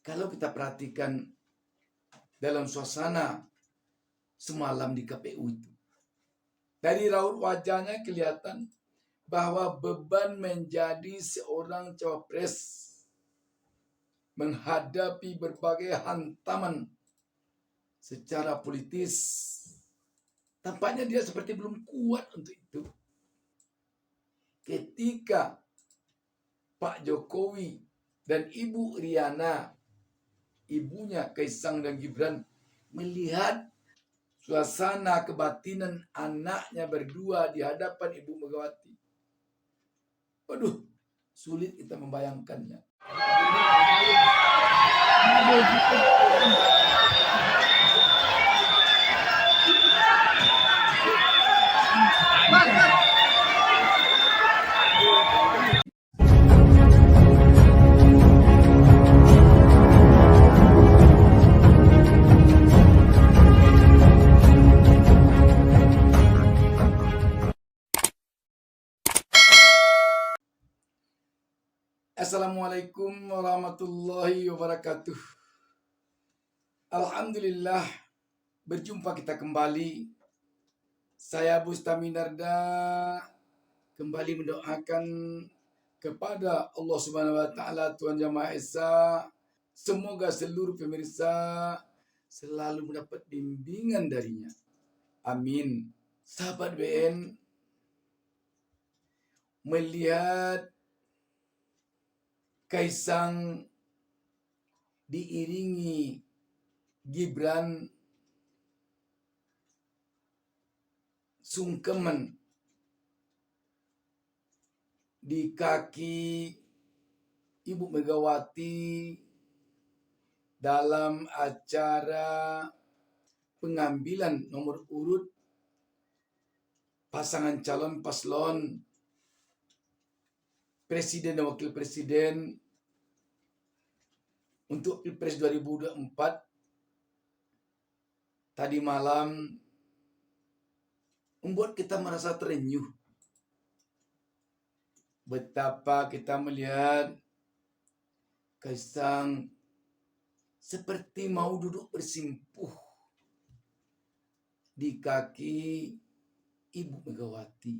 Kalau kita perhatikan dalam suasana semalam di KPU itu, dari raut wajahnya kelihatan bahwa beban menjadi seorang cawapres menghadapi berbagai hantaman secara politis. Tampaknya dia seperti belum kuat untuk itu. Ketika Pak Jokowi dan Ibu Riana, ibunya Kaisang dan Gibran, melihat suasana kebatinan anaknya berdua di hadapan Ibu Megawati. Waduh, sulit kita membayangkannya. Assalamualaikum warahmatullahi wabarakatuh. Alhamdulillah, berjumpa kita kembali. Saya Bustaminarda kembali mendoakan kepada Allah Subhanahu wa taala, Tuhan Yang Maha Esa, semoga seluruh pemirsa selalu mendapat bimbingan darinya. Amin. Sahabat BN, melihat Kaisang diiringi Gibran sungkeman di kaki Ibu Megawati dalam acara pengambilan nomor urut pasangan calon paslon Presiden dan Wakil Presiden untuk Pilpres 2024 tadi malam membuat kita merasa terenyuh. Betapa kita melihat Kaisang seperti mau duduk bersimpuh di kaki Ibu Megawati.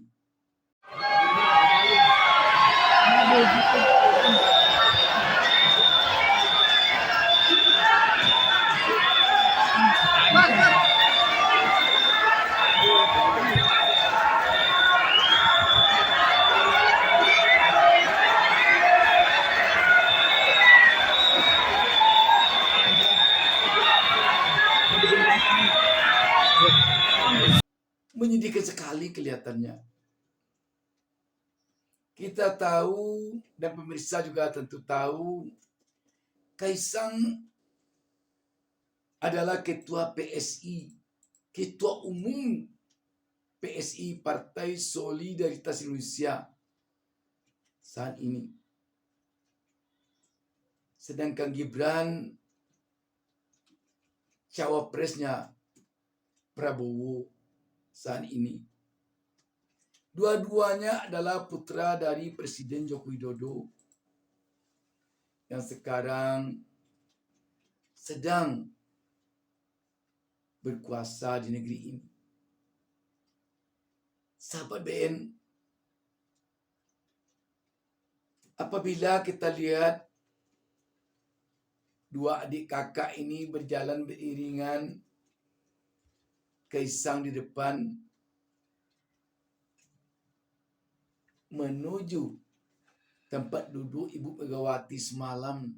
Menyedihkan sekali kelihatannya. Kita tahu dan pemirsa juga tentu tahu, Kaisang adalah ketua PSI, ketua umum PSI, Partai Solidaritas Indonesia saat ini. Sedangkan Gibran cawapresnya Prabowo saat ini. Dua-duanya adalah putra dari Presiden Joko Widodo yang sekarang sedang berkuasa di negeri ini. Sahabat BN, apabila kita lihat dua adik kakak ini berjalan beriringan, Kaisang di depan menuju tempat duduk Ibu Megawati semalam,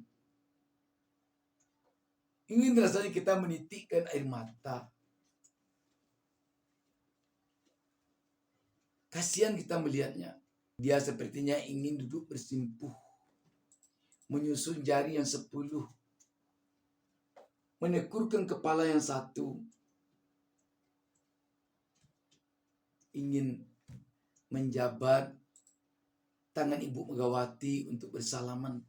ingin rasanya kita menitikkan air mata. Kasihan kita melihatnya. Dia sepertinya ingin duduk bersimpuh, menyusun jari yang 10, menekurkan kepala yang 1, ingin menjabat tangan Ibu Megawati untuk bersalaman.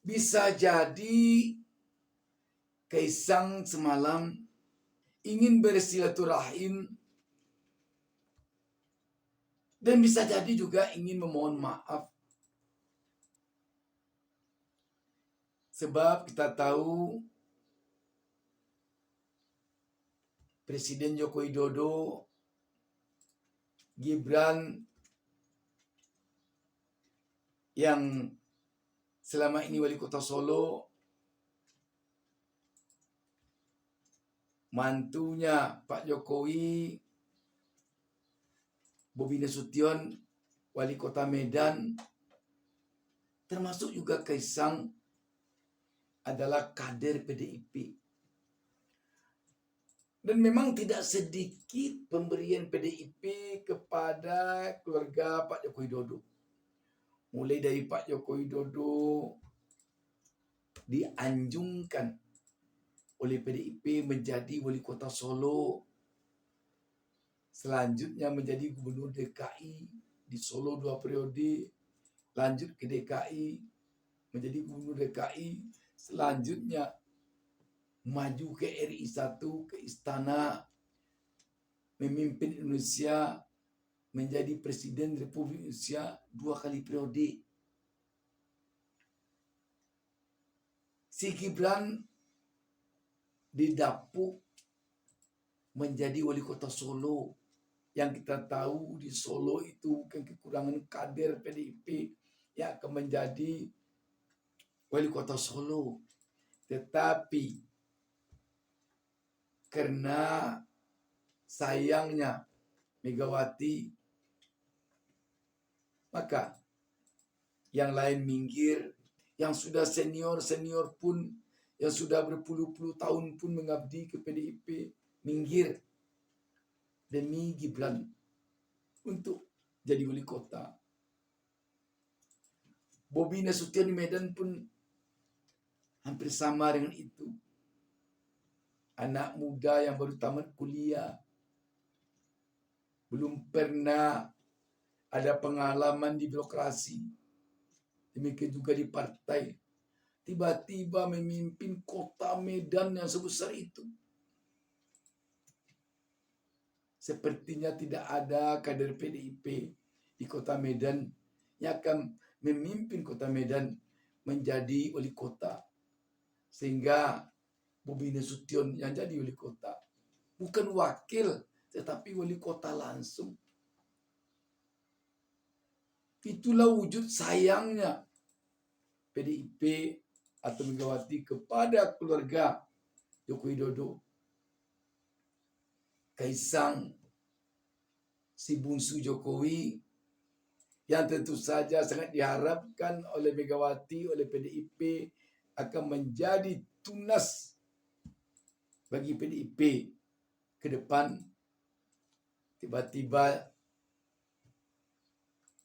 Bisa jadi Kaisang semalam ingin bersilaturahim dan bisa jadi juga ingin memohon maaf. Sebab kita tahu Presiden Joko Widodo, Gibran yang selama ini wali kota Solo, mantunya Pak Jokowi, Bobi Nasution, wali kota Medan, termasuk juga Kaisang adalah kader PDIP. Dan memang tidak sedikit pemberian PDIP kepada keluarga Pak Joko Widodo. Mulai dari Pak Joko Widodo dianjungkan oleh PDIP menjadi wali kota Solo, selanjutnya menjadi gubernur DKI di Solo 2 periode, lanjut ke DKI, menjadi gubernur DKI, selanjutnya maju ke RI 1, ke istana, memimpin Indonesia, menjadi Presiden Republik Indonesia 2 kali periode. Si Gibran didapuk menjadi wali kota Solo. Yang kita tahu di Solo itu bukan kekurangan kader PDIP yang akan menjadi wali kota Solo. Tetapi karena sayangnya Megawati, maka yang lain minggir, yang sudah senior pun, yang sudah berpuluh-puluh tahun pun mengabdi ke PDIP, minggir demi Gibran untuk jadi wali kota. Bobi Nasution di Medan pun hampir sama dengan itu. Anak muda yang baru tamat kuliah, belum pernah ada pengalaman di birokrasi, demikian juga di partai, tiba-tiba memimpin kota Medan yang sebesar itu. Sepertinya tidak ada kader PDIP di kota Medan yang akan memimpin kota Medan menjadi wali kota, sehingga Bobi Nasution yang jadi wali kota. Bukan wakil, tetapi wali kota langsung. Itulah wujud sayangnya PDIP atau Megawati kepada keluarga Joko Widodo. Kaisang, si bungsu Jokowi, yang tentu saja sangat diharapkan oleh Megawati, oleh PDIP, akan menjadi tunas bagi PDIP ke depan, tiba-tiba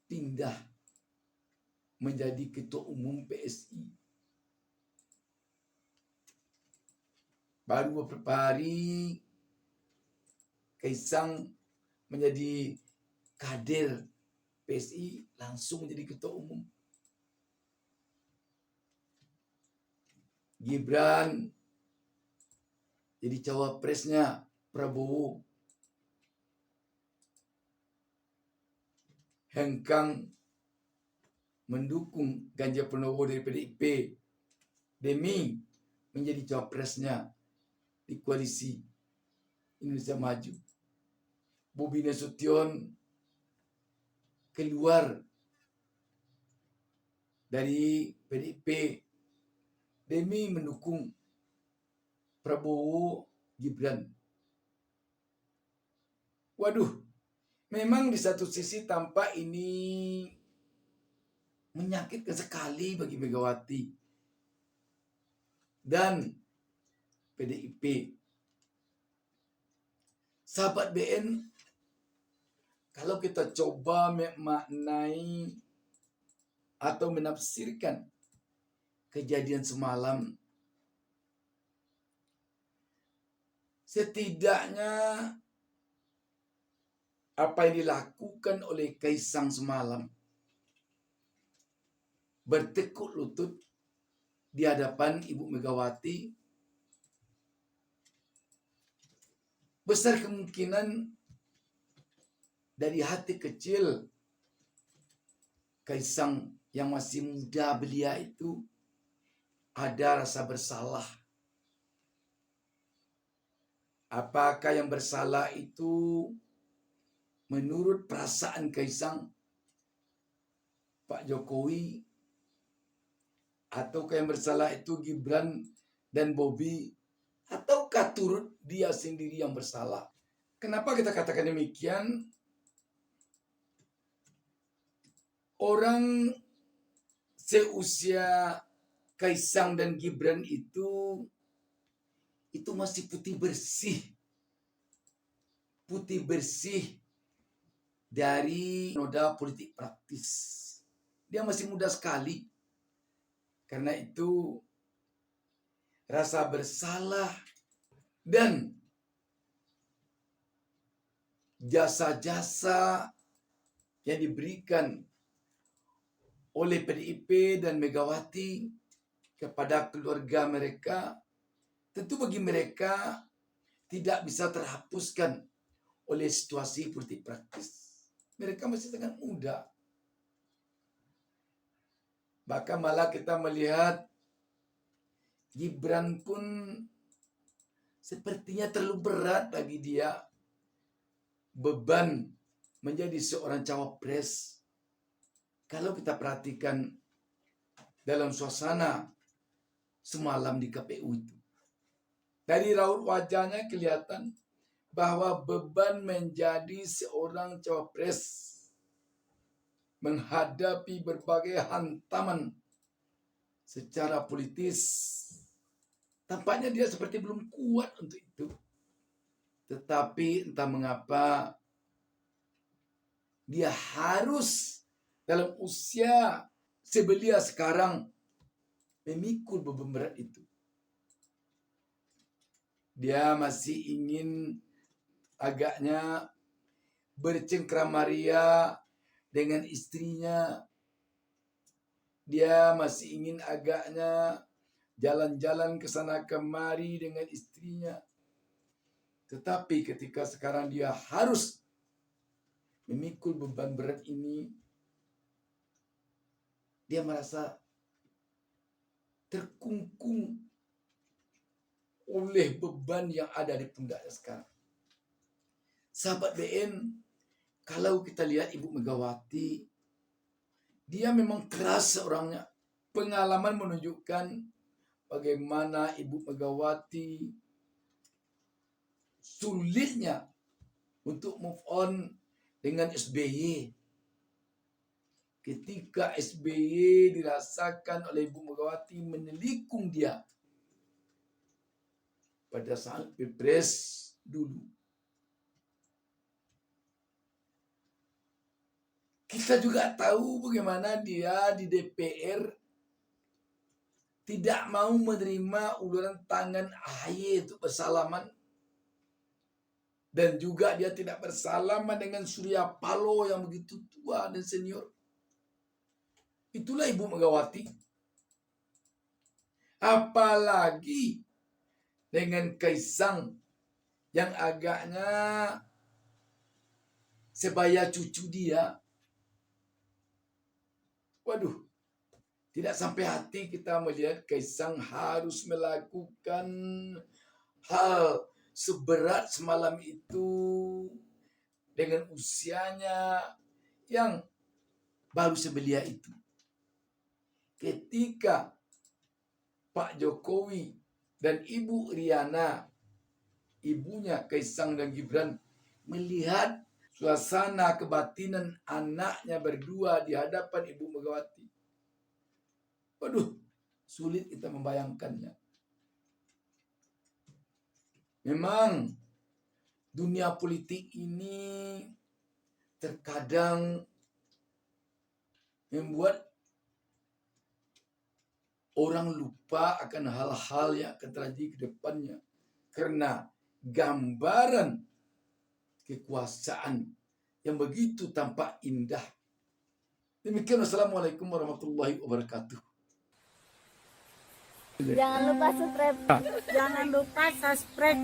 pindah menjadi ketua umum PSI. Baru beberapa hari Kaisang menjadi kader PSI, langsung menjadi ketua umum. Gibran jadi cawapresnya Prabowo. Hengkang mendukung Ganjar Pranowo dari PDIP demi menjadi cawapresnya di koalisi Indonesia Maju. Bobi Nasution keluar dari PDIP demi mendukung Prabowo Gibran. Waduh, memang di satu sisi tampak ini menyakitkan sekali bagi Megawati dan PDIP. Sahabat BN, kalau kita coba memaknai atau menafsirkan kejadian semalam, setidaknya apa yang dilakukan oleh Kaisang semalam, bertekuk lutut di hadapan Ibu Megawati, besar kemungkinan dari hati kecil Kaisang yang masih muda belia itu ada rasa bersalah. Apakah yang bersalah itu menurut perasaan Kaisang, Pak Jokowi, ataukah yang bersalah itu Gibran dan Bobi, ataukah turut dia sendiri yang bersalah? Kenapa kita katakan demikian? Orang seusia Kaisang dan Gibran itu masih putih bersih dari noda politik praktis. Dia masih muda sekali. Karena itu rasa bersalah dan jasa-jasa yang diberikan oleh PDIP dan Megawati kepada keluarga mereka, tentu bagi mereka tidak bisa terhapuskan oleh situasi politik praktis. Mereka masih sangat muda. Bahkan malah kita melihat Gibran pun sepertinya terlalu berat bagi dia beban menjadi seorang cawapres. Kalau kita perhatikan dalam suasana semalam di KPU itu, dari raut wajahnya kelihatan bahwa beban menjadi seorang cawapres menghadapi berbagai hantaman secara politis, tampaknya dia seperti belum kuat untuk itu. Tetapi entah mengapa dia harus dalam usia sebelia sekarang memikul beban berat itu. Dia masih ingin agaknya bercengkramaria dengan istrinya. Dia masih ingin agaknya jalan-jalan ke sana kemari dengan istrinya. Tetapi ketika sekarang dia harus memikul beban berat ini, dia merasa terkungkung oleh beban yang ada di pundaknya sekarang. Sahabat BN, kalau kita lihat Ibu Megawati, dia memang keras orangnya. Pengalaman menunjukkan bagaimana Ibu Megawati sulitnya untuk move on dengan SBY. Ketika SBY dirasakan oleh Ibu Megawati menelikung dia pada saat Pilpres dulu. Kita juga tahu bagaimana dia di DPR tidak mau menerima uluran tangan AHY untuk bersalaman. Dan juga dia tidak bersalaman dengan Surya Paloh yang begitu tua dan senior. Itulah Ibu Megawati. Apalagi dengan Kaisang yang agaknya sebaya cucu dia. Waduh, tidak sampai hati kita melihat Kaisang harus melakukan hal seberat semalam itu dengan usianya yang baru sebelia itu. Ketika Pak Jokowi dan Ibu Riana, ibunya Kaisang dan Gibran, melihat suasana kebatinan anaknya berdua di hadapan Ibu Megawati. Waduh, sulit kita membayangkannya. Memang dunia politik ini terkadang membuat orang lupa akan hal-hal yang akan terjadi ke depannya. Karena gambaran kekuasaan yang begitu tampak indah. Demikian, wassalamualaikum warahmatullahi wabarakatuh. Jangan lupa subscribe.